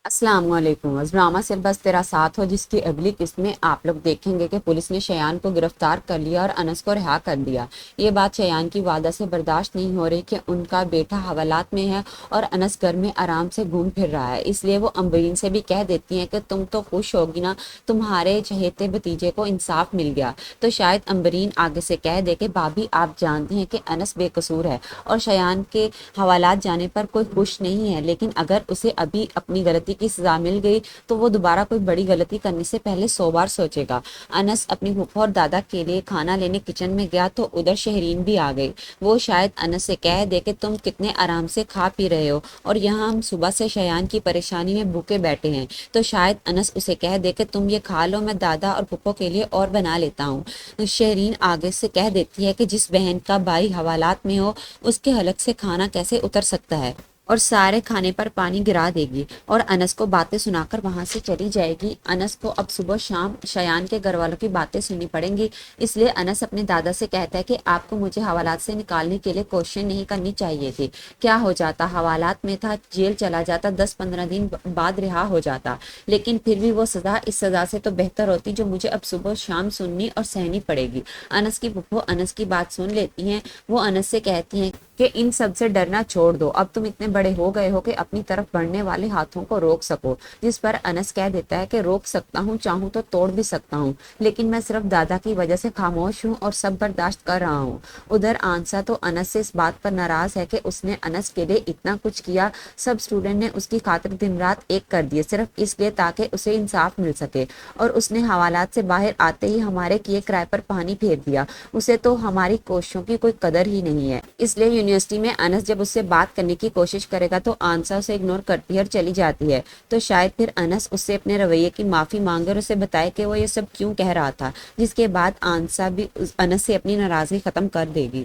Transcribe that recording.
السلام علیکم۔ Drama syllabus تیرا ساتھ ہو جس کی اگلی قسط میں آپ لوگ دیکھیں گے کہ پولیس نے شیان کو گرفتار کر لیا اور انس کو رہا کر دیا۔ یہ بات شیان کی والدہ سے برداشت نہیں ہو رہی کہ ان کا بیٹا حوالات میں ہے اور انس گھر میں آرام سے گھوم پھر رہا ہے، اس لیے وہ امبرین سے بھی کہہ دیتی ہیں کہ تم تو خوش ہوگی نا، تمہارے چہیتے بھتیجے کو انصاف مل گیا۔ تو شاید امبرین آگے سے کہہ دے کہ بھابھی آپ جانتی ہیں کہ انس بے قصور ہے اور شیان کے حوالات جانے پر کوئی خوش نہیں ہے، لیکن اگر اسے ابھی اپنی غلطی کی سزا مل گئی تو وہ دوبارہ کوئی بڑی غلطی کرنے سے پہلے 100 بار سوچے گا۔ انس اپنی پھپھو اور دادا کے لیے کھانا لینے کچن میں گیا تو ادھر شہرین بھی آ گئی۔ وہ شاید انس سے کہہ دے کہ تم کتنے آرام سے کھا پی رہے ہو اور یہاں ہم صبح سے شیان کی پریشانی میں بھوکے بیٹھے ہیں۔ تو شاید انس اسے کہہ دے کہ تم یہ کھا لو، میں دادا اور پھپھو کے لیے اور بنا لیتا ہوں۔ شہرین آگے سے کہہ دیتی ہے کہ جس بہن کا بھائی حوالات میں ہو اس کے حلق سے کھانا کیسے اتر سکتا ہے، اور سارے کھانے پر پانی گرا دے گی اور انس کو باتیں سنا کر وہاں سے چلی جائے گی۔ انس کو اب صبح شام شیان کے گھر والوں کی باتیں سننی پڑیں گی، اس لیے انس اپنے دادا سے کہتا ہے کہ آپ کو مجھے حوالات سے نکالنے کے لیے کوشش نہیں کرنی چاہیے تھی۔ کیا ہو جاتا، حوالات میں تھا، جیل چلا جاتا، 10-15 دن بعد رہا ہو جاتا، لیکن پھر بھی وہ سزا اس سزا سے تو بہتر ہوتی جو مجھے اب صبح شام سننی اور سہنی پڑے گی۔ انس کی پھپھو انس کی بات سن لیتی ہیں، وہ انس سے کہتی ہیں کہ ان سب سے ڈرنا چھوڑ دو، اب تم اتنے بڑے ہو گئے ہو کہ اپنی طرف بڑھنے والے ہاتھوں کو روک سکو۔ جس پر انس کہہ دیتا ہے کہ روک سکتا ہوں، چاہوں تو توڑ بھی سکتا ہوں، لیکن میں صرف دادا کی وجہ سے خاموش ہوں اور سب برداشت کر رہا ہوں۔ ادھر آنسا تو انس سے اس بات پر ناراض ہے کہ اس نے انس کے لیے اتنا کچھ کیا، سب اسٹوڈنٹ نے اس کی خاطر دن رات ایک کر دیے صرف اس لیے تاکہ اسے انصاف مل سکے، اور اس نے حوالات سے باہر آتے ہی ہمارے کیے کرائے پر پانی پھیر دیا۔ اسے تو ہماری کوششوں کی کوئی قدر ہی نہیں ہے، اس لیے یونیورسٹی میں انس جب اس سے بات کرنے کی کوشش کرے گا تو آنسا اسے اگنور کرتی ہے اور چلی جاتی ہے۔ تو شاید پھر انس اس سے اپنے رویے کی معافی مانگے اور اسے بتائے کہ وہ یہ سب کیوں کہہ رہا تھا، جس کے بعد آنسا بھی انس سے اپنی ناراضگی ختم کر دے گی۔